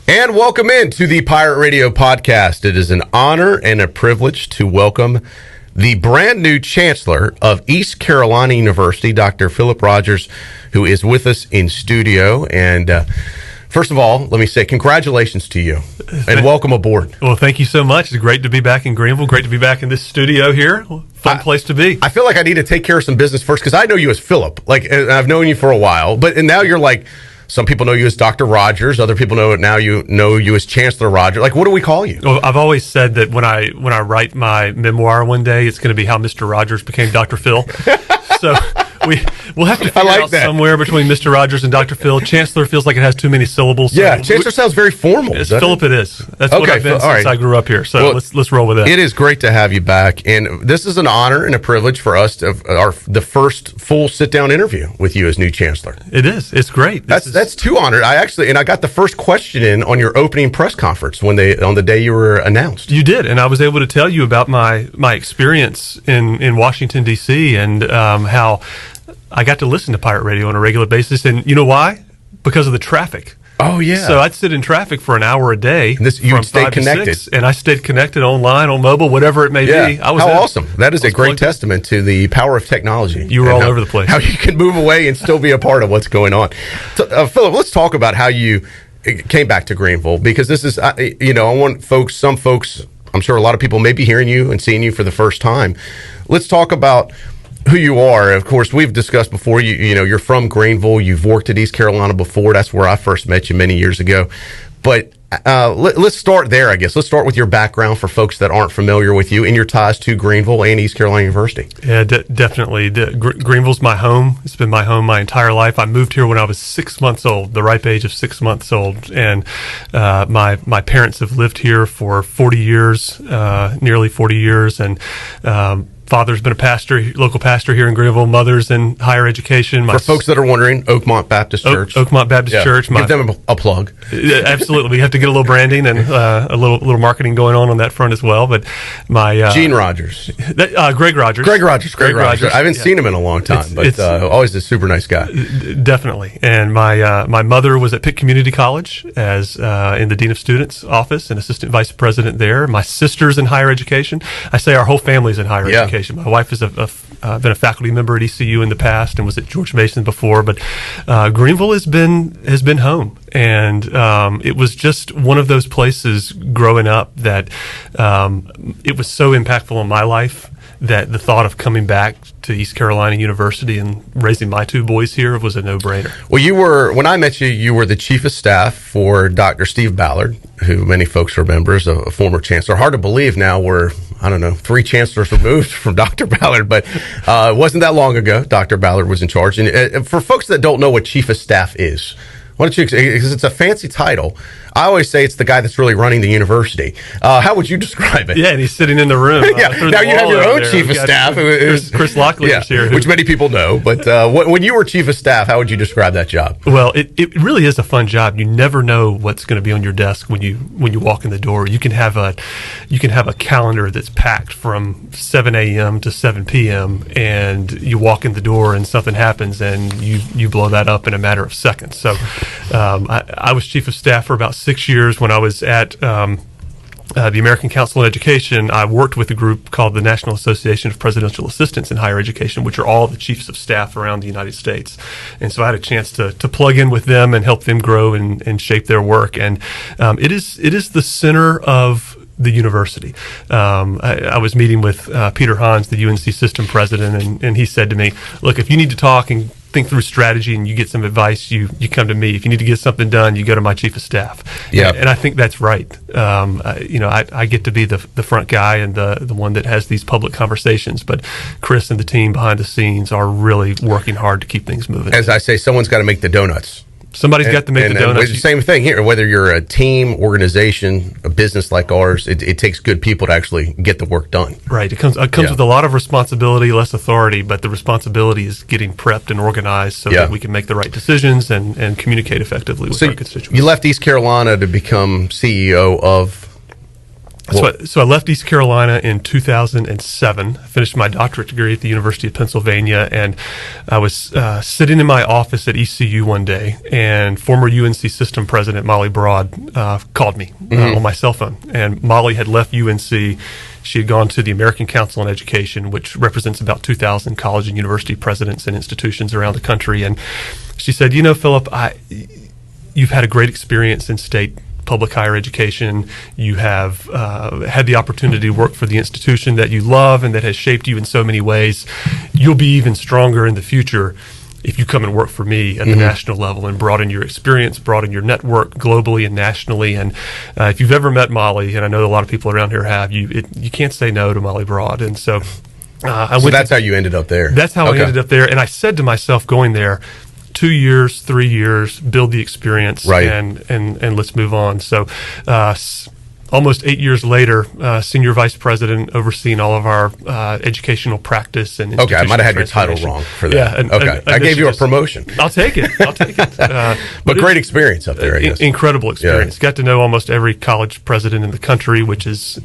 And welcome into the Pirate Radio podcast. It is an honor and a privilege to welcome the brand new Chancellor of East Carolina University, Dr. Philip Rogers, who is with us in studio. And first of all, let me say congratulations to you and welcome aboard. Well, thank you so much. It's great to be back in Greenville. Great to be back in this studio here. Fun place to be. I feel like I need to take care of some business first because I know you as Philip. And I've known you for a while, and now you're like, some people know you as Dr. Rogers. Other people know you as Chancellor Rogers. Like, what do we call you? Well, I've always said that when I write my memoir one day, it's going to be how Mr. Rogers became Dr. Phil. So we'll have to figure out somewhere between Mr. Rogers and Dr. Phil. Chancellor feels like it has too many syllables. So yeah, Chancellor sounds very formal. Philip, it is. That's what I've been since I grew up here. So let's roll with it. It is great to have you back, and this is an honor and a privilege for us to the first full sit-down interview with you as new Chancellor. It is. It's great. That's too honored. I got the first question in on your opening press conference on the day you were announced. You did, and I was able to tell you about my experience in Washington D.C. and how I got to listen to Pirate Radio on a regular basis, and you know why? Because of the traffic. Oh, yeah. So I'd sit in traffic for an hour a day. You stayed connected. 6, and I stayed connected online, on mobile, whatever it may be. How awesome. That is a great testament to the power of technology. You were all over the place. How you can move away and still be a part of what's going on. So, Philip, let's talk about how you came back to Greenville, because this is, I want some folks, I'm sure a lot of people may be hearing you and seeing you for the first time. Let's talk about who you are. Of course, we've discussed before, you're from Greenville. You've worked at East Carolina before. That's where I first met you many years ago. But let's start there, I guess. Let's start with your background for folks that aren't familiar with you and your ties to Greenville and East Carolina University. Yeah, definitely. Greenville's my home. It's been my home my entire life. I moved here when I was 6 months old, the ripe age of 6 months old. And my parents have lived here for 40 years, nearly 40 years. And father's been a local pastor here in Greenville. Mother's in higher education. For folks that are wondering, Oakmont Baptist Church. Oakmont Baptist Church. Give them a plug. Absolutely. We have to get a little branding and a little marketing going on that front as well. But my Gene Rogers. Greg Rogers. Greg Rogers. I haven't seen him in a long time, but always a super nice guy. Definitely. And my mother was at Pitt Community College as in the Dean of Students office and assistant vice president there. My sister's in higher education. I say our whole family's in higher education. My wife has been a faculty member at ECU in the past and was at George Mason before, but Greenville has been home, and it was just one of those places growing up that it was so impactful on my life that the thought of coming back to East Carolina University and raising my two boys here was a no-brainer. Well, when I met you, you were the chief of staff for Dr. Steve Ballard, who many folks remember as a former chancellor. Hard to believe now we're, 3 chancellors removed from Dr. Ballard, but it wasn't that long ago. Dr. Ballard was in charge. And for folks that don't know what chief of staff is, why don't you, because it's a fancy title. I always say it's the guy that's really running the university. How would you describe it? Yeah, and he's sitting in the room. Now you have your own chief of staff. Chris Lockley is here. Which many people know. But when you were chief of staff, how would you describe that job? Well, it really is a fun job. You never know what's going to be on your desk when you walk in the door. You can have a calendar that's packed from 7 a.m. to 7 p.m. and you walk in the door and something happens and you blow that up in a matter of seconds. So I was chief of staff for about 6 years when I was at the American Council on Education. I worked with a group called the National Association of Presidential Assistants in Higher Education, which are all the chiefs of staff around the United States. And so I had a chance to plug in with them and help them grow and shape their work. And it is the center of the university. I was meeting with Peter Hans, the UNC system president, and he said to me, look, if you need to talk and think through strategy and you get some advice, you come to me. If you need to get something done, you go to my chief of staff. Yeah. And I think that's right. I get to be the front guy and the one that has these public conversations, but Chris and the team behind the scenes are really working hard to keep things moving. As I say, someone's got to make the donuts. Somebody's got to make the donuts. It's the same thing here. Whether you're a team, organization, a business like ours, it takes good people to actually get the work done. Right. It comes with a lot of responsibility, less authority, but the responsibility is getting prepped and organized so that we can make the right decisions and communicate effectively with our constituents. You left East Carolina to become CEO of So I left East Carolina in 2007. I finished my doctorate degree at the University of Pennsylvania, and I was sitting in my office at ECU one day, and former UNC system president Molly Broad called me on my cell phone. And Molly had left UNC. She had gone to the American Council on Education, which represents about 2,000 college and university presidents and institutions around the country. And she said, Philip, you've had a great experience in state public higher education. You have had the opportunity to work for the institution that you love and that has shaped you in so many ways. You'll be even stronger in the future if you come and work for me at the national level and broaden your experience, broaden your network globally and nationally. And if you've ever met Molly, and I know a lot of people around here have, you can't say no to Molly Broad. And so that's how you ended up there. That's how I ended up there. And I said to myself going there, 2 years, 3 years, build the experience, right, and let's move on. So almost 8 years later, senior vice president overseeing all of our educational practice and okay, I might have had your title wrong for that. Yeah, I gave you a promotion. I'll take it. But great experience up there, I guess. Incredible experience. Yeah. Got to know almost every college president in the country, which is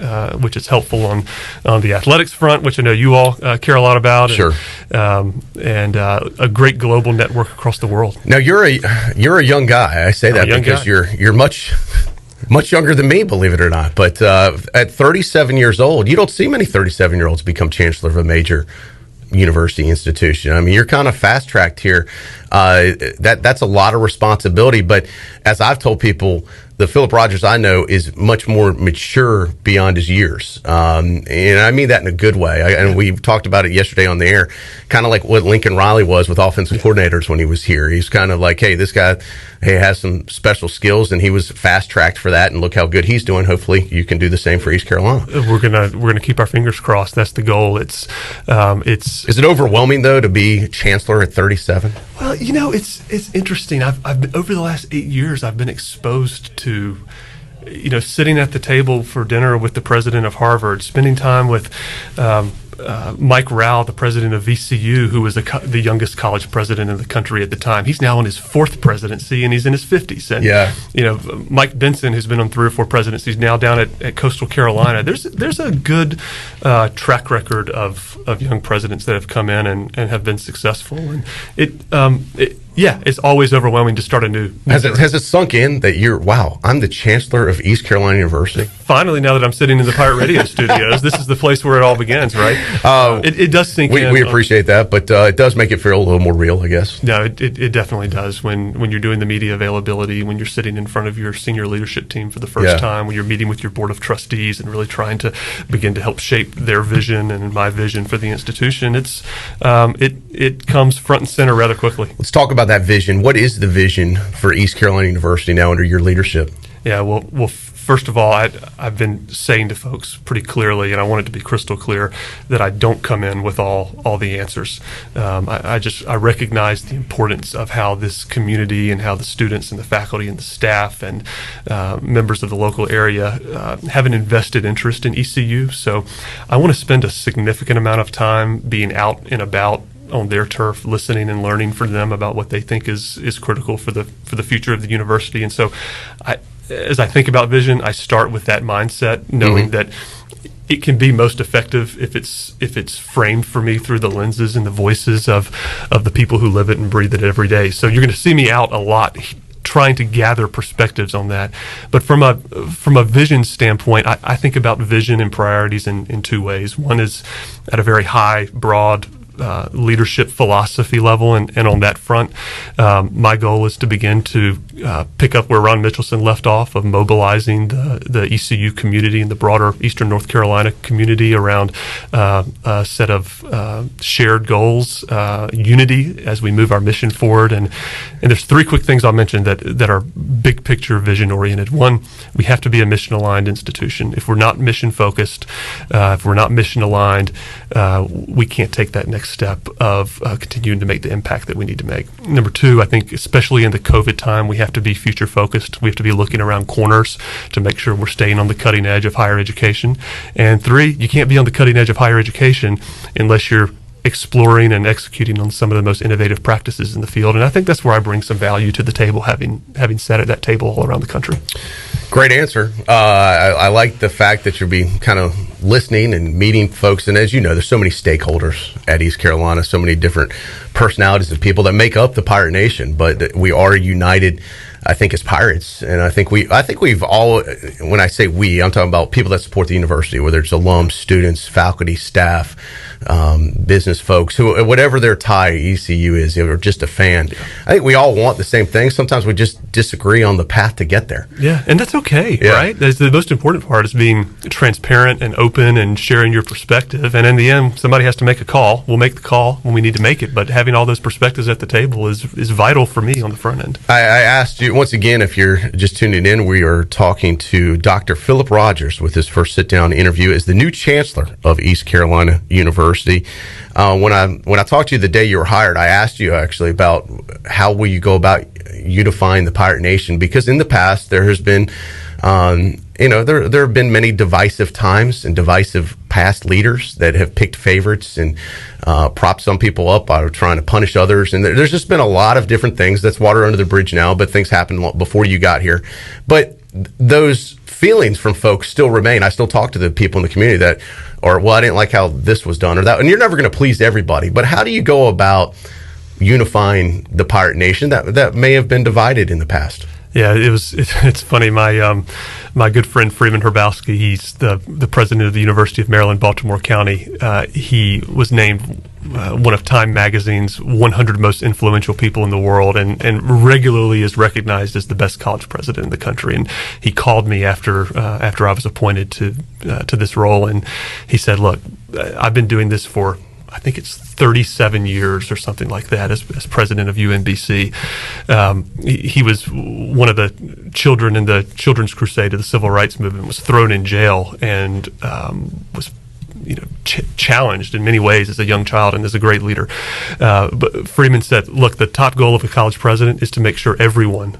helpful on the athletics front, which I know you all care a lot about. Sure. And a great global network across the world. Now you're a young guy. I say that because you're much younger than me, believe it or not. But at 37 years old, you don't see many 37-year-olds become chancellor of a major university institution. I mean, you're kind of fast-tracked here. That's a lot of responsibility. But as I've told people, the Philip Rogers I know is much more mature beyond his years. And I mean that in a good way. And we talked about it yesterday on the air, kind of like what Lincoln Riley was with offensive coordinators when he was here. He's kind of like, hey, this guy has some special skills, and he was fast-tracked for that, and look how good he's doing. Hopefully you can do the same for East Carolina. We're gonna keep our fingers crossed. That's the goal. Is it overwhelming, though, to be chancellor at 37? Well, it's interesting. I've been, over the last 8 years, I've been exposed to, sitting at the table for dinner with the president of Harvard, spending time with Mike Rao, the president of ECU, who was the youngest college president in the country at the time. He's now in his fourth presidency, and he's in his 50s. And Mike Benson, who's been on 3 or 4 presidencies, now down at Coastal Carolina. There's a good track record of young presidents that have come in and have been successful. And it's always overwhelming to start a new. Has it sunk in that I'm the chancellor of East Carolina University? Finally, now that I'm sitting in the Pirate Radio studios, this is the place where it all begins, right? It does sink in. We appreciate that, but it does make it feel a little more real, I guess. No, it definitely does. When you're doing the media availability, when you're sitting in front of your senior leadership team for the first time, when you're meeting with your board of trustees and really trying to begin to help shape their vision and my vision for the institution, it comes front and center rather quickly. Let's talk about that vision. What is the vision for East Carolina University now under your leadership? Yeah, well, first of all, I've been saying to folks pretty clearly, and I want it to be crystal clear, that I don't come in with all the answers. I recognize the importance of how this community and how the students and the faculty and the staff and members of the local area have an invested interest in ECU. So I want to spend a significant amount of time being out and about on their turf, listening and learning from them about what they think is critical for the future of the university. And so as I think about vision, I start with that mindset, knowing that it can be most effective if it's framed for me through the lenses and the voices of the people who live it and breathe it every day. So you're going to see me out a lot trying to gather perspectives on that. But from a vision standpoint, I think about vision and priorities in 2 ways. One is at a very high, broad leadership philosophy level, and on that front, my goal is to begin to pick up where Ron Mitchelson left off, of mobilizing the ECU community and the broader Eastern North Carolina community around a set of shared goals, unity as we move our mission forward. And there's 3 quick things I'll mention that are big picture vision oriented. One, we have to be a mission aligned institution. If we're not mission focused, if we're not mission aligned, we can't take that next step of continuing to make the impact that we need to make. Number 2, I think especially in the COVID time, we have to be future focused. We have to be looking around corners to make sure we're staying on the cutting edge of higher education. And 3, you can't be on the cutting edge of higher education unless you're exploring and executing on some of the most innovative practices in the field. And I think that's where I bring some value to the table, having sat at that table all around the country. Great answer. I like the fact that you'll be kind of listening and meeting folks. And as you know, there's so many stakeholders at East Carolina, so many different personalities and people that make up the Pirate Nation. But we are united, I think, as pirates. And I think we've all, when I say we, I'm talking about people that support the university, whether it's alums, students, faculty, staff, business folks, who, whatever their tie ECU is, or just a fan. Yeah. I think we all want the same thing. Sometimes we just disagree on the path to get there. Yeah, and that's okay, right? That's the most important part, is being transparent and open and sharing your perspective. And in the end, somebody has to make a call. We'll make the call when we need to make it. But having all those perspectives at the table is vital for me on the front end. I asked you, once again, if you're just tuning in, we are talking to Dr. Philip Rogers with his first sit-down interview as the new Chancellor of East Carolina University. When I talked to you the day you were hired, I asked you actually about how will you go about unifying the Pirate Nation, because in the past there has been, there have been many divisive times and divisive past leaders that have picked favorites and propped some people up by trying to punish others. And there's just been a lot of different things. That's water under the bridge now, but things happened before you got here. But those feelings from folks still remain. I still talk to the people in the community that, I didn't like how this was done or that. And you're never going to please everybody. But how do you go about unifying the Pirate Nation that may have been divided in the past? Yeah, it's funny. My good friend Freeman Herbowski, he's the president of the University of Maryland, Baltimore County. He was named one of Time Magazine's 100 most influential people in the world, and regularly is recognized as the best college president in the country. And he called me after I was appointed to this role, and he said, "Look, I've been doing this for, I think it's 37 years or something like that as president of UMBC. He was one of the children in the Children's Crusade of the Civil Rights Movement, was thrown in jail, and was challenged in many ways as a young child and as a great leader. But Freeman said, look, the top goal of a college president is to make sure everyone,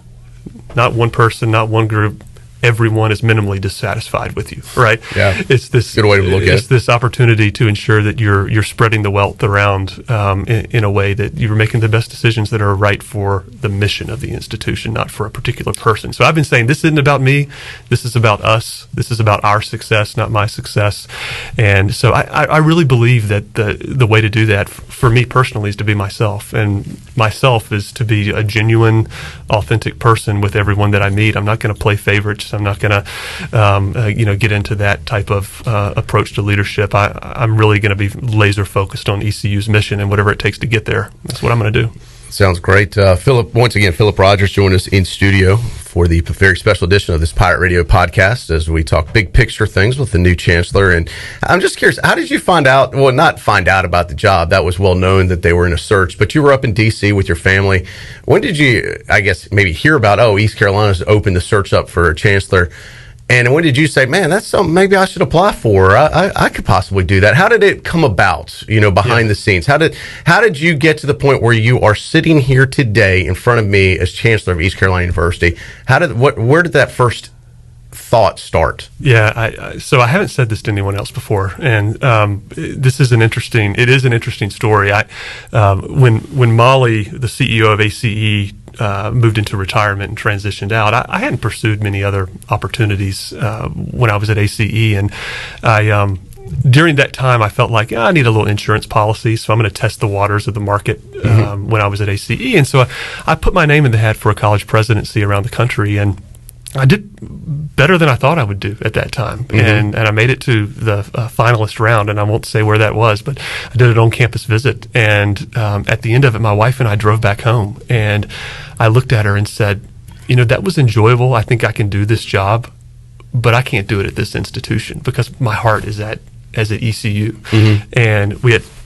not one person, not one group, everyone is minimally dissatisfied with you, right? Yeah, it's this good way to look at it. It's this opportunity to ensure that you're spreading the wealth around in a way that you're making the best decisions that are right for the mission of the institution, not for a particular person. So I've been saying, this isn't about me. This is about us. This is about our success, not my success. And so I really believe that the way to do that for me personally is to be myself, and myself is to be a genuine, authentic person with everyone that I meet. I'm not going to play favorites. I'm not going to, get into that type of approach to leadership. I'm really going to be laser focused on ECU's mission and whatever it takes to get there. That's what I'm going to do. Sounds great. Philip Rogers joined us in studio for the very special edition of this Pirate Radio podcast as we talk big picture things with the new Chancellor. And I'm just curious, how did you find out, well, not find out about the job, that was well known that they were in a search, but you were up in D.C. with your family. When did you, I guess, maybe hear about, East Carolina's opened the search up for a Chancellor? And when did you say, man, that's something maybe I should apply for? I could possibly do that. How did it come about, behind the scenes? How did you get to the point where you are sitting here today in front of me as Chancellor of East Carolina University? Where did that first thought start? Yeah, so I haven't said this to anyone else before, and this is an interesting story. When Molly, the CEO of ACE, moved into retirement and transitioned out, I hadn't pursued many other opportunities when I was at ACE, and during that time I felt like I need a little insurance policy, so I'm going to test the waters of the market when I was at ACE, and so I put my name in the hat for a college presidency around the country, and I did better than I thought I would do at that time, and I made it to the finalist round, and I won't say where that was, but I did an on-campus visit, and at the end of it, my wife and I drove back home, and I looked at her and said, that was enjoyable. I think I can do this job, but I can't do it at this institution because my heart is at ECU. And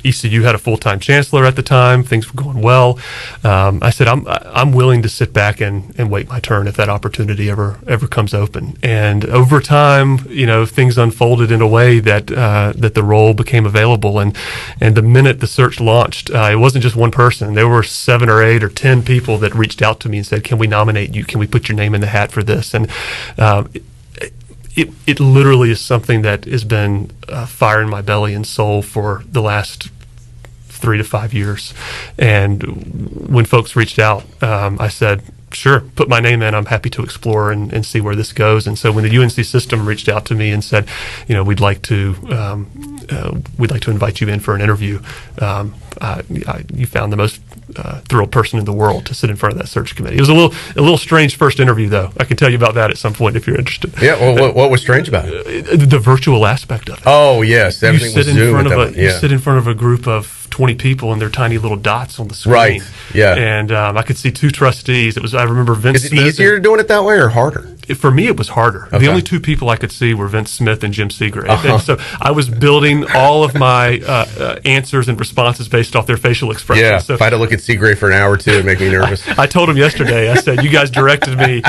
ECU had a full-time chancellor at the time. Things were going well. I said, I'm willing to sit back and wait my turn if that opportunity ever comes open. And over time, things unfolded in a way that the role became available. And the minute the search launched, it wasn't just one person. There were 7 or 8 or 10 people that reached out to me and said, "Can we nominate you? Can we put your name in the hat for this?" And it literally is something that has been fire in my belly and soul for the last 3 to 5 years. And when folks reached out, I said, sure, put my name in. I'm happy to explore and see where this goes. And so when the UNC system reached out to me and said, we'd like to invite you in for an interview, you found the most thrilled person in the world to sit in front of that search committee. It was a little strange first interview, though. I can tell you about that at some point if you're interested. Yeah. Well, what was strange about it? The virtual aspect of it. Oh yes, everything was Zoom. You sit in front of a group of 20 people and they're tiny little dots on the screen. Right. Yeah. And I could see two trustees. I remember Vince Is it Smith easier doing it that way or harder? For me, it was harder. Okay. The only two people I could see were Vince Smith and Jim Seagrave. And so I was building all of my answers and responses based off their facial expressions. Yeah, so if I had to look at Seagrave for an hour or two, it'd make me nervous. I told him yesterday, I said, you guys directed me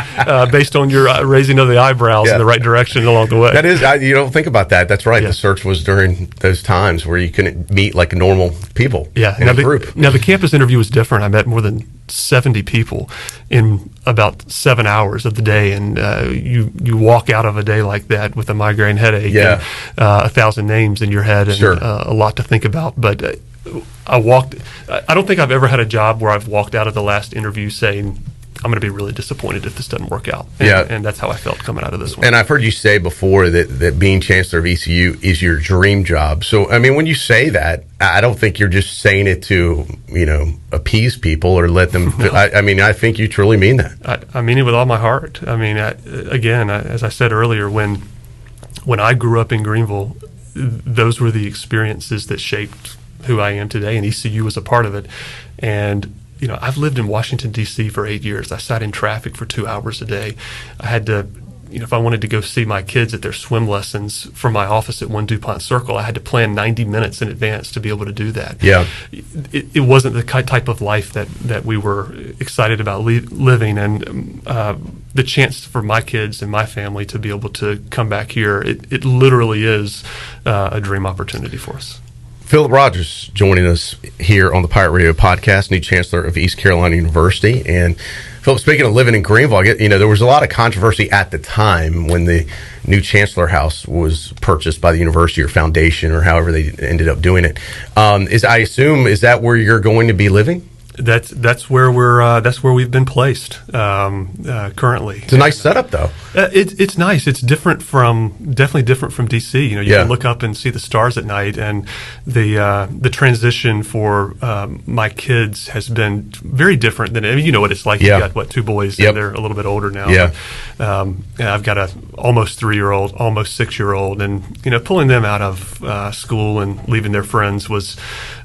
based on your raising of the eyebrows in the right direction along the way. That is, you don't think about that. That's right. Yeah. The search was during those times where you couldn't meet like normal people in a group. Now, the campus interview was different. I met more than 70 people in about 7 hours of the day, and you walk out of a day like that with a migraine headache and 1,000 names in your head and a lot to think about. But I don't think I've ever had a job where I've walked out of the last interview saying, I'm going to be really disappointed if this doesn't work out. And that's how I felt coming out of this one. And I've heard you say before that being chancellor of ECU is your dream job. So, I mean, when you say that, I don't think you're just saying it to, appease people or let them. No. I think you truly mean that. I mean it with all my heart. I mean, as I said earlier, when I grew up in Greenville, those were the experiences that shaped who I am today, and ECU was a part of it. And I've lived in Washington, D.C. for 8 years. I sat in traffic for 2 hours a day. I had to, if I wanted to go see my kids at their swim lessons from my office at 1 DuPont Circle, I had to plan 90 minutes in advance to be able to do that. Yeah. It wasn't the type of life that we were excited about living. And the chance for my kids and my family to be able to come back here, it literally is a dream opportunity for us. Philip Rogers joining us here on the Pirate Radio podcast, new chancellor of East Carolina University. And Philip, speaking of living in Greenville, there was a lot of controversy at the time when the new chancellor house was purchased by the university or foundation or however they ended up doing it. Is that where you're going to be living? That's where we've been placed currently. It's a nice setup, though. It's nice. It's definitely different from DC. You can look up and see the stars at night, and the transition for my kids has been very different than you know what it's like. You've got 2 boys, and they're a little bit older now. Yeah. I've got a almost 3-year-old, almost 6-year-old, and pulling them out of school and leaving their friends was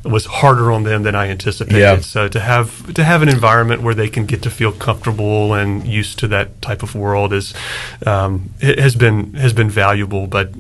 harder on them than I anticipated. Yeah. So to have an environment where they can get to feel comfortable and used to that type of world it has been valuable. But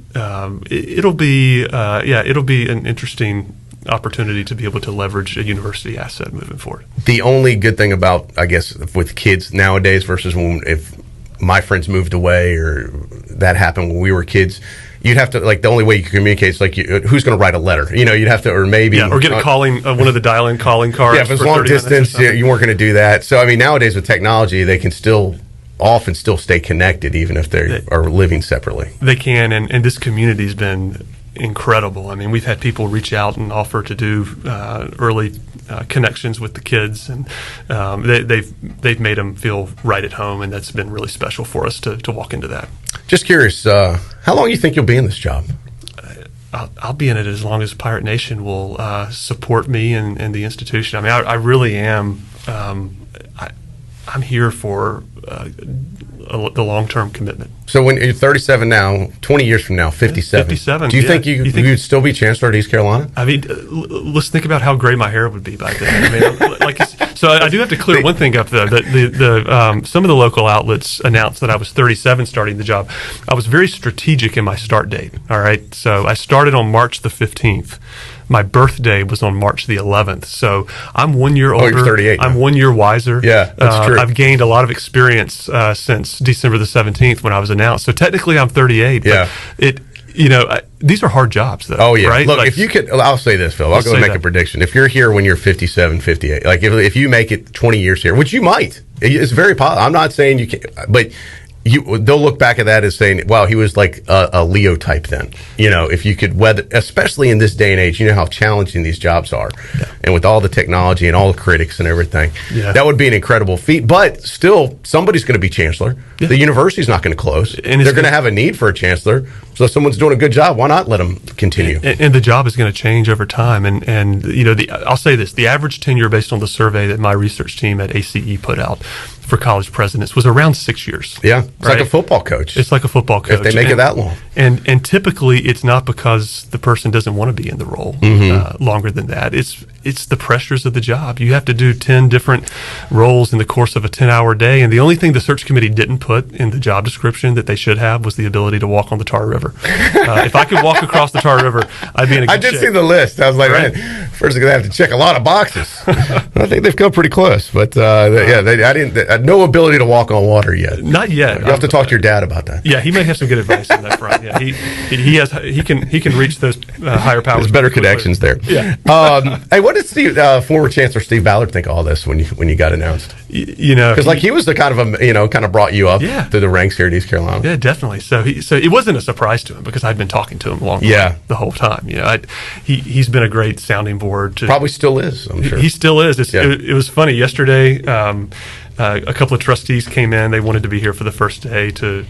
it'll be an interesting opportunity to be able to leverage a university asset moving forward. The only good thing about, I guess, with kids nowadays versus if my friends moved away or that happened when we were kids, you'd have to, the only way you can communicate is who's going to write a letter? You'd have to, or maybe. Or get a calling, one of the dial-in calling cards. Yeah, if it's long distance, you weren't going to do that. So, nowadays with technology, they can often still stay connected even if they are living separately. They can, and this community's been incredible. We've had people reach out and offer to do early connections with the kids, and they've made them feel right at home, and that's been really special for us to walk into that. Just curious, how long do you think you'll be in this job? I'll be in it as long as Pirate Nation will support me and the institution. I really am. I'm here for the long-term commitment. So when you're 37 now, 20 years from now, 57. 57. Do you think you'd still be chancellor at East Carolina? Let's think about how gray my hair would be by then. So I do have to clear one thing up, though. That some of the local outlets announced that I was 37 starting the job. I was very strategic in my start date. All right, so I started on March the 15th. My birthday was on March the 11th, so I'm 1 year older. Oh, you're 38 now. I'm 1 year wiser. Yeah, that's true. I've gained a lot of experience since December the 17th when I was announced. So technically, I'm 38. Yeah. But these are hard jobs, though. Oh, yeah. Right? Look, if you could, I'll say this, Phil. I'll go and make a prediction. If you're here when you're 57, 58, if you make it 20 years here, which you might, it's very possible. I'm not saying you can't, but they'll look back at that as saying, wow, he was like a Leo type then. If you could weather, especially in this day and age, how challenging these jobs are. Yeah. And with all the technology and all the critics and everything, that would be an incredible feat. But still, somebody's going to be chancellor. Yeah. The university's not going to close. And they're going to have a need for a chancellor. So if someone's doing a good job, why not let them continue? And the job is going to change over time. And I'll say this, the average tenure based on the survey that my research team at ACE put out for college presidents was around 6 years. Yeah, it's like a football coach. It's like a football coach. If they make it that long. And typically it's not because the person doesn't want to be in the role longer than that. It's the pressures of the job. You have to do 10 different roles in the course of a 10-hour day, and the only thing the search committee didn't put in the job description that they should have was the ability to walk on the Tar River. If I could walk across the Tar River, I'd be in a good shape. I did see the list. I was like, man, first they're going to have to check a lot of boxes. I think they've come pretty close, but no ability to walk on water yet. Not yet. You have to talk to your dad about that. Yeah, he may have some good advice on that front. Yeah, he can reach those higher powers. There's better connections there. Yeah. Hey, what did former Chancellor Steve Ballard think of all this when you got announced? Because he was the kind of brought you up through the ranks here at East Carolina. Yeah, definitely. So it wasn't a surprise to him because I'd been talking to him the whole time. He's been a great sounding board. Probably still is. I'm sure he still is. It was funny yesterday. A couple of trustees came in. They wanted to be here for the first day to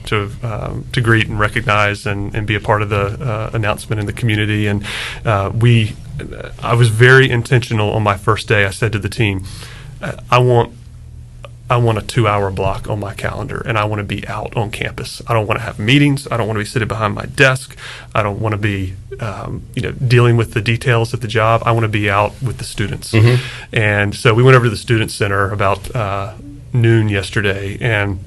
greet and recognize and be a part of the announcement in the community. And I was very intentional on my first day. I said to the team, I want a 2-hour block on my calendar, and I want to be out on campus. I don't want to have meetings. I don't want to be sitting behind my desk. I don't want to be, dealing with the details of the job. I want to be out with the students. Mm-hmm. And so we went over to the Student Center about noon yesterday, and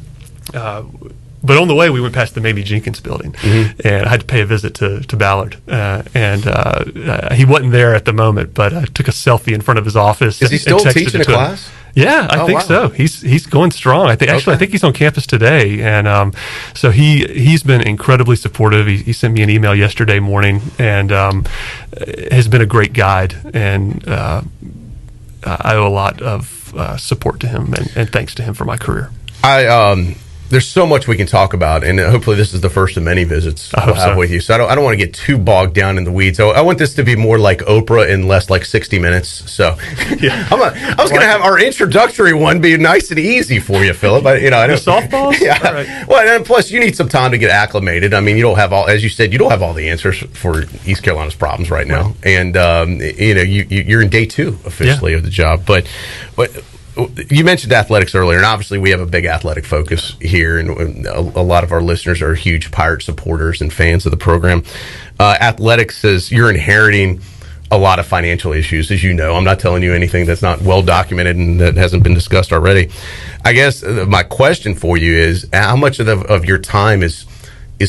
but on the way we went past the Mamie Jenkins building, and I had to pay a visit to Ballard, and he wasn't there at the moment, but I took a selfie in front of his office. Is he still teaching a class? Yeah, I think so. He's going strong. I think he's on campus today, and so he's been incredibly supportive. He sent me an email yesterday morning, and has been a great guide, and I owe a lot of support to him and thanks to him for my career. There's so much we can talk about, and hopefully this is the first of many visits we'll have with you. So I don't want to get too bogged down in the weeds. I want this to be more like Oprah and less like 60 Minutes. So I was going to have our introductory one be nice and easy for you, Philip. I know softballs. Yeah. All right. Well, and plus you need some time to get acclimated. I mean, you don't have all, as you said, you don't have all the answers for East Carolina's problems right now, right. And you're in day 2 officially of the job, but. You mentioned athletics earlier, and obviously we have a big athletic focus here, and a lot of our listeners are huge Pirate supporters and fans of the program. Athletics is you're inheriting a lot of financial issues, as you know. I'm not telling you anything that's not well documented and that hasn't been discussed already. I guess my question for you is, how much of your time is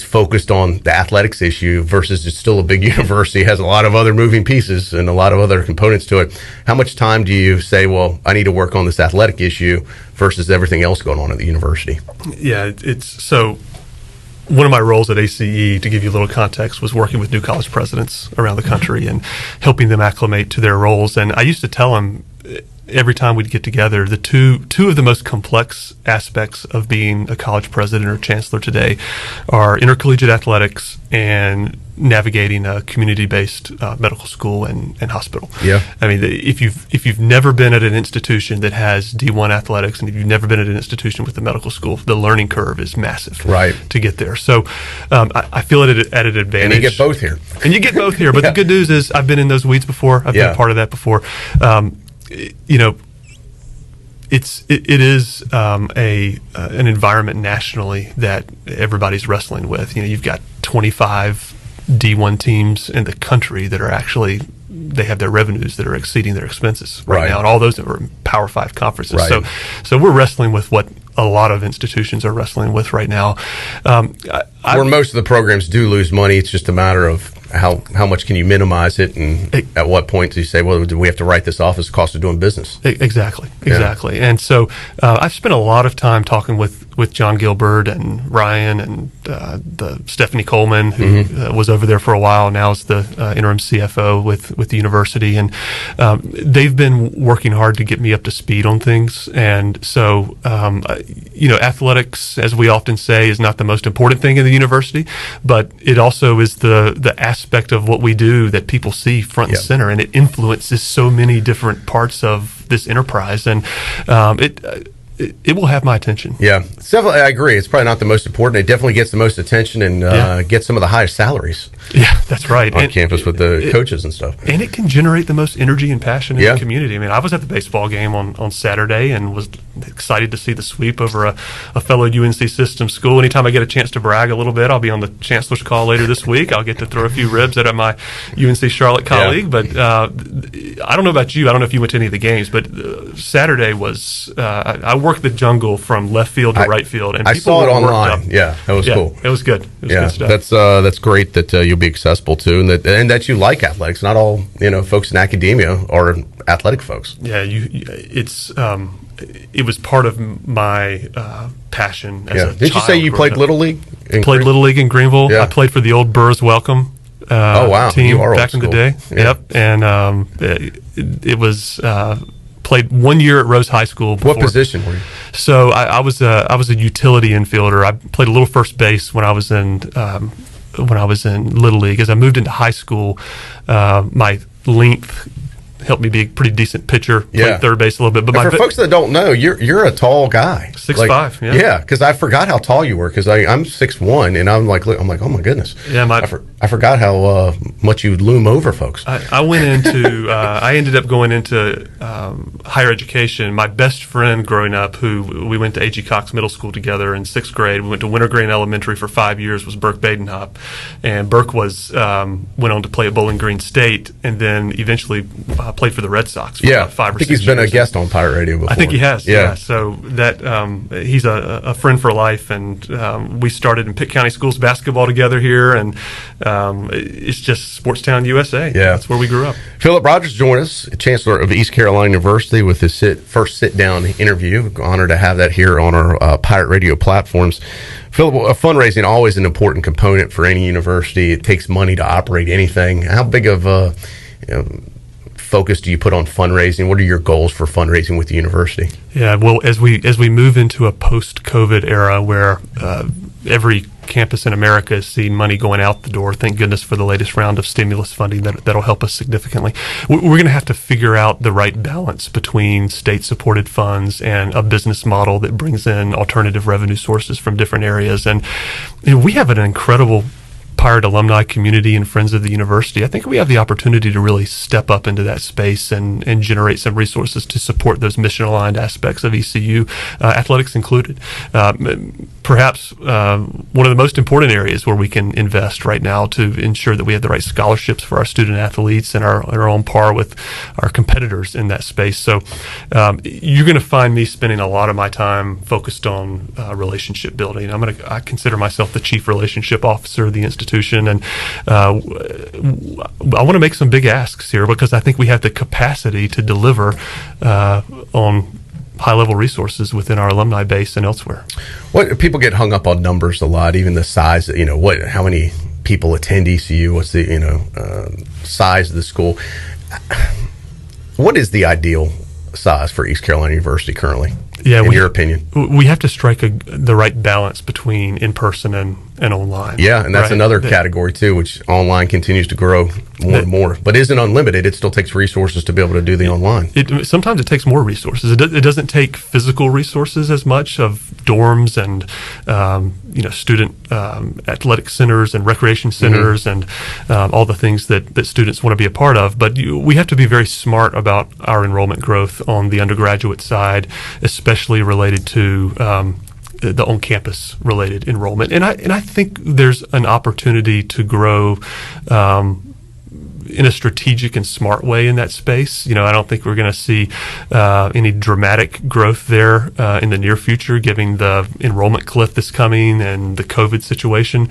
focused on the athletics issue versus it's still a big university, has a lot of other moving pieces and a lot of other components to it. How much time do you say, well, I need to work on this athletic issue versus everything else going on at the university? Yeah, so one of my roles at ACE, to give you a little context, was working with new college presidents around the country and helping them acclimate to their roles. And I used to tell them every time we'd get together, the two of the most complex aspects of being a college president or chancellor today are intercollegiate athletics and navigating a community-based medical school and hospital. Yeah, I mean, if you've never been at an institution that has D1 athletics, and if you've never been at an institution with a medical school, the learning curve is massive, right, to get there. So I feel it at an advantage. And you get both here. But the good news is I've been in those weeds before. I've been a part of that before. It is an environment nationally that everybody's wrestling with. You've got 25 D1 teams in the country that are actually, they have their revenues that are exceeding their expenses right now, and all those are Power 5 conferences. Right. So we're wrestling with what a lot of institutions are wrestling with right now. Where most of the programs do lose money, it's just a matter of how much can you minimize it, and at what point do you say, well, do we have to write this off as cost of doing business? Exactly. And so I've spent a lot of time talking with with John Gilbert and Ryan and the Stephanie Coleman, who was over there for a while, now is the interim CFO with the university, and they've been working hard to get me up to speed on things. And so, athletics, as we often say, is not the most important thing in the university, but it also is the aspect of what we do that people see front and center, and it influences so many different parts of this enterprise, and it will have my attention. Yeah, definitely. I agree. It's probably not the most important. It definitely gets the most attention and gets some of the highest salaries. Yeah, that's right. On campus with the coaches and stuff. And it can generate the most energy and passion in the community. I mean, I was at the baseball game on Saturday and was excited to see the sweep over a fellow UNC system school. Anytime I get a chance to brag a little bit, I'll be on the chancellor's call later this week. I'll get to throw a few ribs at my UNC Charlotte colleague. But I don't know about you. I don't know if you went to any of the games, but Saturday was I worked the jungle from left field to right field, and I saw it online. Yeah, that was cool. It was good. It was good stuff. That's great that you'll be accessible to, and that you like athletics. Not all folks in academia are athletic folks. Yeah, it was part of my passion as a child. Did you say you played Little League? Played Little League in Greenville. Yeah. I played for the old Burrs Welcome team back in the day. Yeah. Yep, and it was. Played 1 year at Rose High School. What position were you? So I was a utility infielder. I played a little first base when I was in Little League. As I moved into high school, my length helped me be a pretty decent pitcher. Played third base a little bit. But for folks that don't know, you're a tall guy. 6'5". Yeah, because I forgot how tall you were. Because I'm 6'1", and I'm like, oh my goodness. Yeah, I forgot how much you loom over folks. I went into I ended up going into higher education. My best friend growing up, who we went to A.G. Cox Middle School together in sixth grade. We went to Wintergreen Elementary for 5 years. Was Burke Badenhop, and Burke went on to play at Bowling Green State, and then eventually played for the Red Sox for about 5 or 6 years. I think he's been a guest on Pirate Radio before. I think he has. Yeah. So that he's a friend for life, and we started in Pitt County Schools basketball together here, and it's just Sportstown, USA. Yeah, that's where we grew up. Philip Rogers joined us, Chancellor of East Carolina University, with his first sit-down interview. Honored to have that here on our Pirate Radio platforms. Philip, fundraising always an important component for any university. It takes money to operate anything. How big of a focus do you put on fundraising? What are your goals for fundraising with the university? Yeah, well, as we move into a post-COVID era where every campus in America is seeing money going out the door, thank goodness for the latest round of stimulus funding that'll help us significantly. We're going to have to figure out the right balance between state-supported funds and a business model that brings in alternative revenue sources from different areas. And we have an incredible Pirate alumni community and friends of the university. I think we have the opportunity to really step up into that space and generate some resources to support those mission-aligned aspects of ECU, athletics included. Perhaps one of the most important areas where we can invest right now to ensure that we have the right scholarships for our student athletes and are on par with our competitors in that space. So you're going to find me spending a lot of my time focused on relationship building. I consider myself the chief relationship officer of the institution, and I want to make some big asks here because I think we have the capacity to deliver on high-level resources within our alumni base and elsewhere. What people get hung up on numbers a lot, even the size. How many people attend ECU? What's the size of the school? What is the ideal size for East Carolina University currently? Yeah, in your opinion, we have to strike the right balance between in-person and online. Yeah, and that's another category too, which online continues to grow more and more, but isn't unlimited. It still takes resources to be able to do the online. Sometimes it takes more resources. It doesn't take physical resources as much of dorms and student athletic centers and recreation centers and all the things that students want to be a part of. But we have to be very smart about our enrollment growth on the undergraduate side, especially related to the on-campus related enrollment. And I think there's an opportunity to grow in a strategic and smart way in that space. I don't think we're going to see any dramatic growth there in the near future, given the enrollment cliff that's coming and the COVID situation.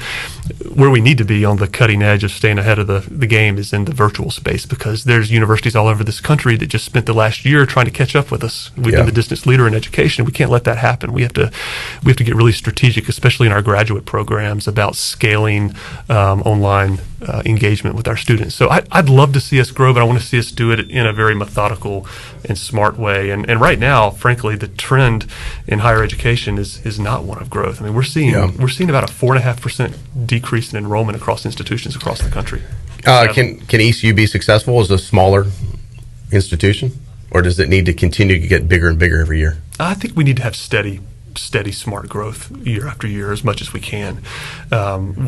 Where we need to be on the cutting edge of staying ahead of the game is in the virtual space, because there's universities all over this country that just spent the last year trying to catch up with us. We've been the distance leader in education. We can't let that happen. We have to get really strategic, especially in our graduate programs, about scaling online engagement with our students. So I'd love to see us grow, but I want to see us do it in a very methodical and smart way. And right now, frankly, the trend in higher education is not one of growth. I mean, we're seeing about a 4.5% decrease in enrollment across institutions across the country. Can ECU be successful as a smaller institution, or does it need to continue to get bigger and bigger every year? I think we need to have steady, smart growth year after year as much as we can.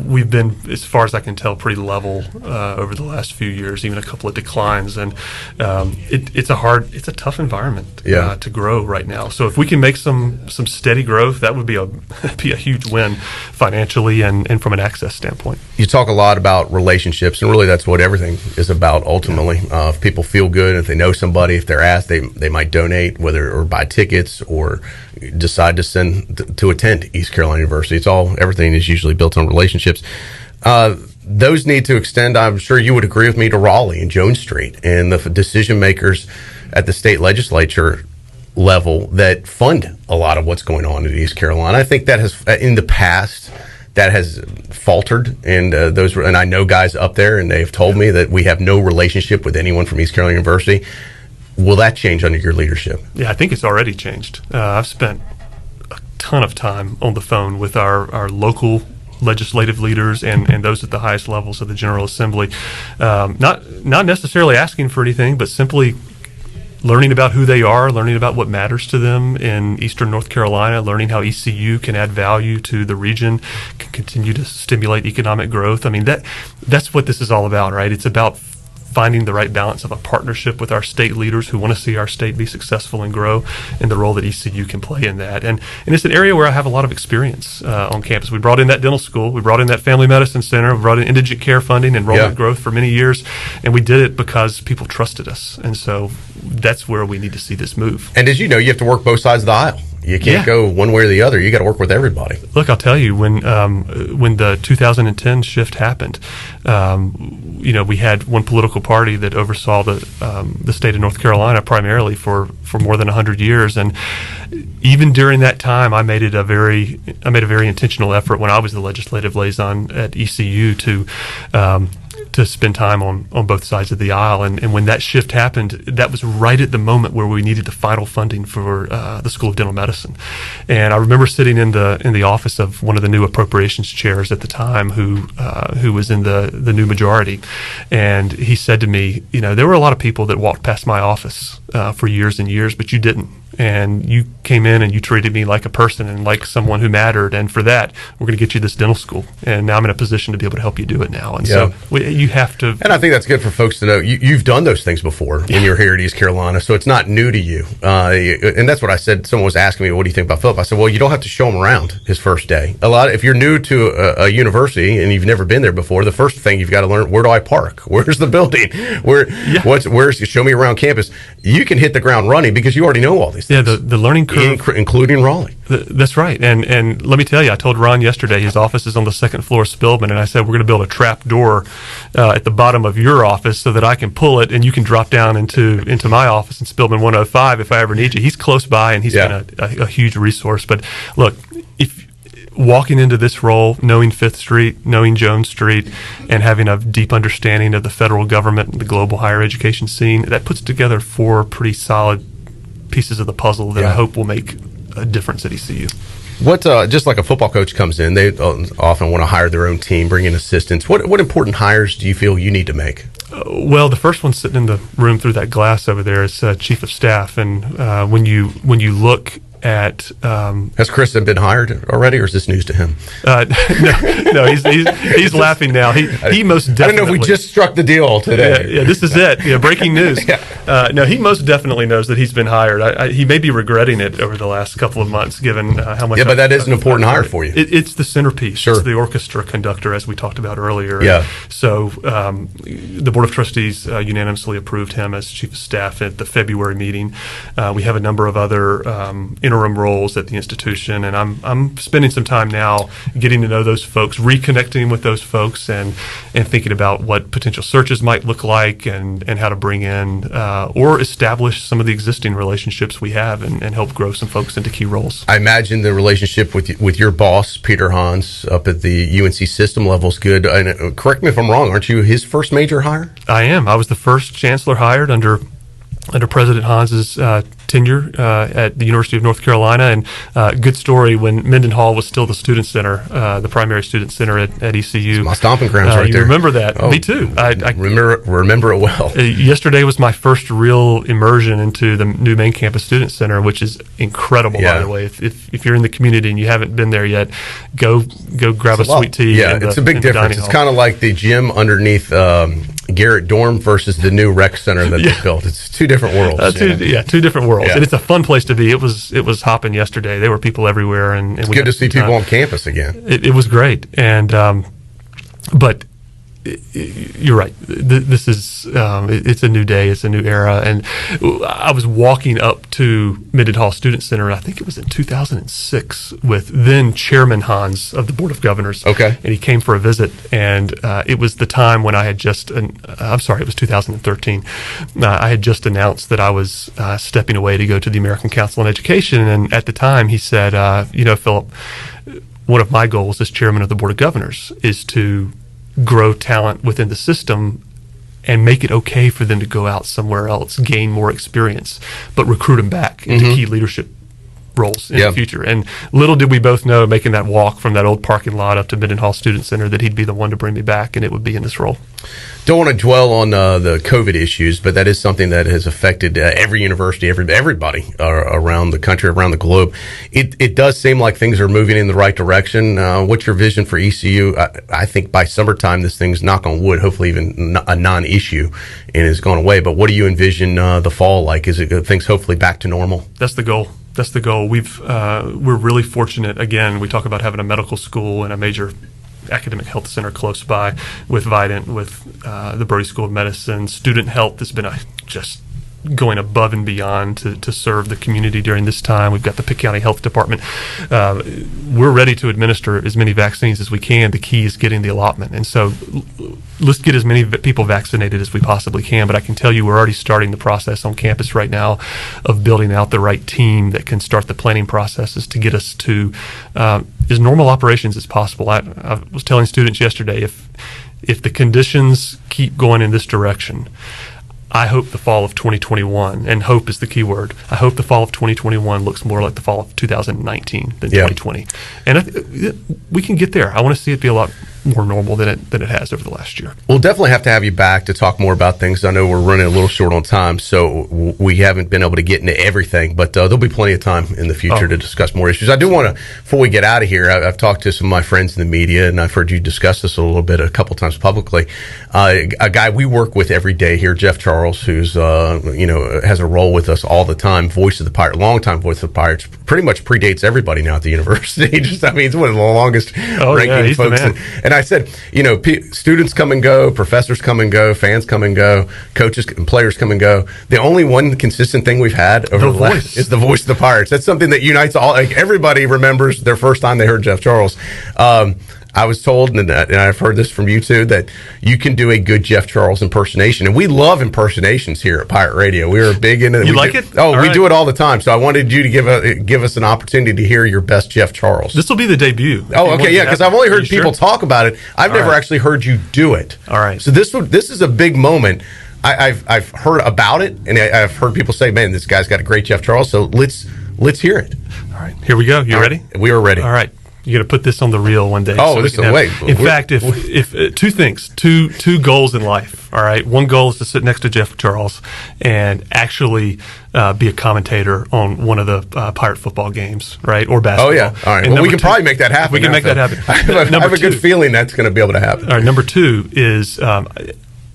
We've been, as far as I can tell, pretty level over the last few years, even a couple of declines. And it's a tough environment to grow right now. So if we can make some steady growth, that would be a huge win financially and from an access standpoint. You talk a lot about relationships, and really that's what everything is about ultimately. If people feel good, if they know somebody, if they're asked, they might donate, whether or buy tickets or decide to send to attend East Carolina University. Everything is usually built on relationships. Those need to extend, I'm sure you would agree with me, to Raleigh and Jones Street and the decision makers at the state legislature level that fund a lot of what's going on in East Carolina. I think that has, in the past, that has faltered, and I know guys up there, and they've told me that we have no relationship with anyone from East Carolina University. Will that change under your leadership? Yeah, I think it's already changed. I've spent a ton of time on the phone with our local legislative leaders and those at the highest levels of the General Assembly, not necessarily asking for anything, but simply learning about who they are, learning about what matters to them in Eastern North Carolina, learning how ECU can add value to the region, can continue to stimulate economic growth. I mean, that's what this is all about, right? It's about finding the right balance of a partnership with our state leaders who want to see our state be successful and grow, and the role that ECU can play in that. And it's an area where I have a lot of experience on campus. We brought in that dental school, we brought in that family medicine center, we brought in indigent care funding, enrollment growth for many years, and we did it because people trusted us. And so that's where we need to see this move. And as you know, you have to work both sides of the aisle. You can't go one way or the other. You got to work with everybody. Look, I'll tell you, when the 2010 shift happened, we had one political party that oversaw the state of North Carolina primarily for more than 100 years, and even during that time, I made a very intentional effort when I was the legislative liaison at ECU to spend time on both sides of the aisle. And when that shift happened, that was right at the moment where we needed the final funding for the School of Dental Medicine. And I remember sitting in the office of one of the new appropriations chairs at the time who was in the new majority. And he said to me, there were a lot of people that walked past my office for years and years, but you didn't. And you came in and you treated me like a person and like someone who mattered. And for that, we're going to get you this dental school. And now I'm in a position to be able to help you do it now. And so you have to. And I think that's good for folks to know. You've done those things before when you were here at East Carolina, so it's not new to you. And that's what I said. Someone was asking me, what do you think about Philip? I said, well, you don't have to show him around his first day. If you're new to a university and you've never been there before, the first thing you've got to learn, where do I park? Where's the building? Where's show me around campus? You can hit the ground running because you already know all these things. Yeah, the learning curve. Including Raleigh. That's right. And let me tell you, I told Ron yesterday, his office is on the second floor of Spillman, and I said, we're going to build a trap door at the bottom of your office so that I can pull it and you can drop down into my office in Spillman 105 if I ever need you. He's close by, and he's been a huge resource. But look, if walking into this role, knowing Fifth Street, knowing Jones Street, and having a deep understanding of the federal government and the global higher education scene, that puts together 4 pretty solid pieces of the puzzle that I hope will make a difference at ECU. What just like a football coach comes in, they often want to hire their own team, bring in assistants. What important hires do you feel you need to make? Well, the first one sitting in the room through that glass over there is chief of staff, and when you look at. Has Chris been hired already, or is this news to him? No, he's laughing now. He most definitely. I don't know if we just struck the deal today. Yeah, this is it. Yeah, breaking news. No, he most definitely knows that he's been hired. He may be regretting it over the last couple of months, given how much. Yeah, but that is an important hire for you. It's the centerpiece. Sure. It's the orchestra conductor, as we talked about earlier. Yeah. So the Board of Trustees unanimously approved him as Chief of Staff at the February meeting. We have a number of other interim roles at the institution, and I'm spending some time now getting to know those folks, reconnecting with those folks, and thinking about what potential searches might look like, and how to bring in or establish some of the existing relationships we have, and help grow some folks into key roles. I imagine the relationship with your boss, Peter Hans, up at the UNC system level is good. And correct me if I'm wrong, aren't you his first major hire? I am. I was the first chancellor hired under President Hans's tenure at the University of North Carolina. And good story, when Mendenhall was still the student center, the primary student center at ECU. It's my stomping grounds right you there. You remember that? Oh, me too. I remember it well. Yesterday was my first real immersion into the new main campus student center, which is incredible, by the way. If you're in the community and you haven't been there yet, go grab a sweet tea. Yeah, it's a big difference. It's kind of like the gym underneath Garrett Dorm versus the new rec center that they built. It's two different worlds. Two different worlds. Yeah. And it's a fun place to be. It was hopping yesterday. There were people everywhere, and it's good to see people on campus again. It was great, and but you're right. This is it's a new day. It's a new era. And I was walking up to Mendenhall Student Center. I think it was in 2006 with then Chairman Hans of the Board of Governors. Okay. And he came for a visit, and it was the time when I had just. I'm sorry, it was 2013. I had just announced that I was stepping away to go to the American Council on Education, and at the time he said, Philip, one of my goals as chairman of the Board of Governors is to grow talent within the system and make it okay for them to go out somewhere else, gain more experience, but recruit them back into key leadership roles in the future. And little did we both know, making that walk from that old parking lot up to Mendenhall Student Center, that he'd be the one to bring me back, and it would be in this role. Don't want to dwell on the COVID issues, but that is something that has affected every university, everybody around the country, around the globe. It does seem like things are moving in the right direction. What's your vision for ECU? I think by summertime, this thing's, knock on wood, hopefully even a non-issue and has gone away. But what do you envision the fall like? Is it things hopefully back to normal? That's the goal. That's the goal. We're really fortunate. Again, we talk about having a medical school and a major academic health center close by with Vidant, with the Brody School of Medicine. Student health has been just going above and beyond to serve the community during this time. We've got the Pitt County Health Department. We're ready to administer as many vaccines as we can. The key is getting the allotment. And so let's get as many people vaccinated as we possibly can. But I can tell you we're already starting the process on campus right now of building out the right team that can start the planning processes to get us to as normal operations as possible. I was telling students yesterday, if the conditions keep going in this direction, I hope the fall of 2021, and hope is the key word, I hope the fall of 2021 looks more like the fall of 2019 than 2020. And we can get there. I want to see it be a lot more normal than it has over the last year. We'll definitely have to have you back to talk more about things. I know we're running a little short on time, so we haven't been able to get into everything, but there'll be plenty of time in the future to discuss more issues. I do want to, before we get out of here, I've talked to some of my friends in the media, and I've heard you discuss this a little bit a couple times publicly. A guy we work with every day here, Jeff Charles, who's has a role with us all the time, voice of the Pirate, longtime voice of the Pirates, pretty much predates everybody now at the university. He's one of the longest ranking folks. And I said, students come and go, professors come and go, fans come and go, coaches and players come and go. The only one consistent thing we've had over the last is the voice of the Pirates. That's something that unites all. Like, everybody remembers their first time they heard Jeff Charles. I was told, and I've heard this from you too, that you can do a good Jeff Charles impersonation, and we love impersonations here at Pirate Radio. We are big into it. You like it? Oh, we do it all the time. So I wanted you to give us an opportunity to hear your best Jeff Charles. This will be the debut. Oh, okay, yeah, because I've only heard people talk about it. I've never actually heard you do it. All right. So this is a big moment. I've heard about it, and I've heard people say, "Man, this guy's got a great Jeff Charles." So let's hear it. All right, here we go. You ready? We are ready. All right. You're going to put this on the reel one day. Oh, this is wait. In fact, if two things, two goals in life. All right, one goal is to sit next to Jeff Charles and actually be a commentator on one of the Pirate football games, right, or basketball. Oh yeah, all right. And well, we can probably make that happen. We can make that happen. I have a good feeling that's going to be able to happen. All right, number two is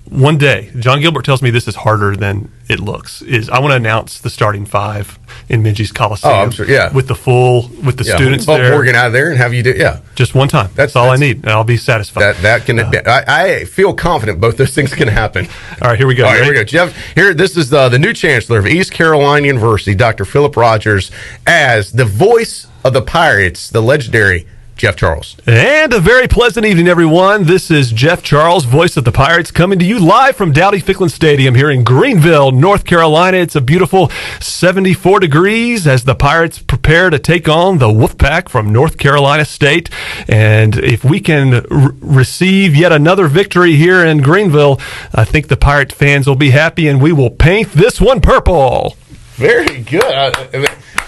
one day. John Gilbert tells me this is harder than it looks. Is I want to announce the starting five in Minji's Coliseum. Oh, I'm sure. Yeah, with the students there. Morgan out of there and have you do. Yeah, just one time. That's all I need, and I'll be satisfied. That can. I feel confident both those things can happen. All right, here we go. All right, here we go, Jeff. Here, this is the new Chancellor of East Carolina University, Dr. Philip Rogers, as the voice of the Pirates, the legendary Jeff Charles. And a very pleasant evening, everyone. This is Jeff Charles, voice of the Pirates, coming to you live from Dowdy-Ficklin Stadium here in Greenville, North Carolina. It's a beautiful 74 degrees as the Pirates prepare to take on the Wolfpack from North Carolina State. And if we can receive yet another victory here in Greenville, I think the Pirate fans will be happy, and we will paint this one purple. Very good.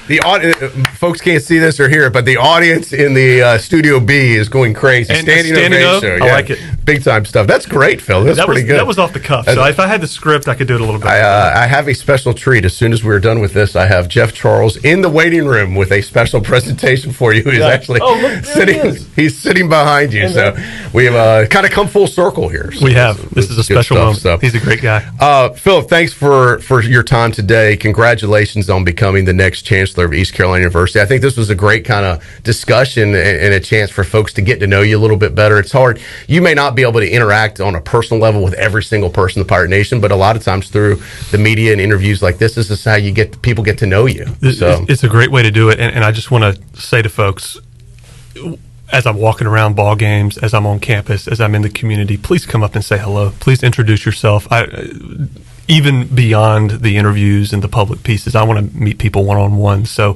The folks can't see this or hear it, but the audience in the Studio B is going crazy. And standing ovation. I like it. Big time stuff. That's great, Phil. That's pretty good. That was off the cuff. So if I had the script, I could do it a little bit. I have a special treat. As soon as we're done with this, I have Jeff Charles in the waiting room with a special presentation for you. He's actually sitting. He's sitting behind you. So we have kind of come full circle here. So we have. This is a special moment. So. He's a great guy. Philip, thanks for your time today. Congratulations on becoming the next Chancellor of East Carolina University. I think this was a great kind of discussion and a chance for folks to get to know you a little bit better. It's hard. You may not be able to interact on a personal level with every single person in the Pirate Nation, but a lot of times through the media and interviews like this is how you people get to know you. So it's a great way to do it. And I just want to say to folks, as I'm walking around ball games, as I'm on campus, as I'm in the community, please come up and say hello. Please introduce yourself. Even beyond the interviews and the public pieces, I want to meet people one-on-one. So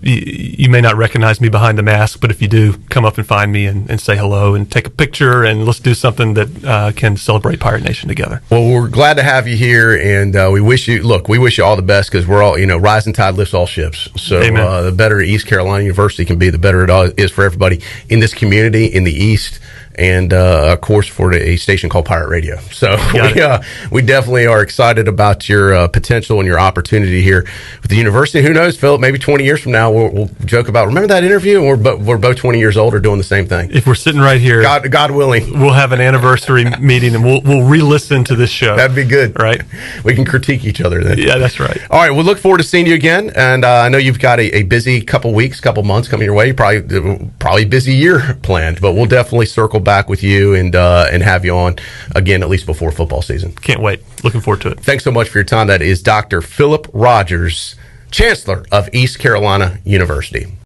you may not recognize me behind the mask, but if you do, come up and find me and say hello and take a picture, and let's do something that can celebrate Pirate Nation together. Well, we're glad to have you here, and we wish you all the best, because we're all, rising tide lifts all ships. So the better East Carolina University can be, the better it is for everybody in this community, in the East, and of course for a station called Pirate Radio. So we definitely are excited about your potential and your opportunity here with the university. Who knows, Philip, maybe 20 years from now we'll joke about, remember that interview? And we're both 20 years older doing the same thing. If we're sitting right here, God willing, we'll have an anniversary meeting, and we'll re-listen to this show. That'd be good, right? We can critique each other then. Yeah, that's right. All right, we'll look forward to seeing you again, and I know you've got a busy couple months coming your way. Probably busy year planned, but we'll definitely circle back with you and have you on again, at least before football season. Can't wait. Looking forward to it. Thanks so much for your time. That is Dr. Philip Rogers, Chancellor of East Carolina University.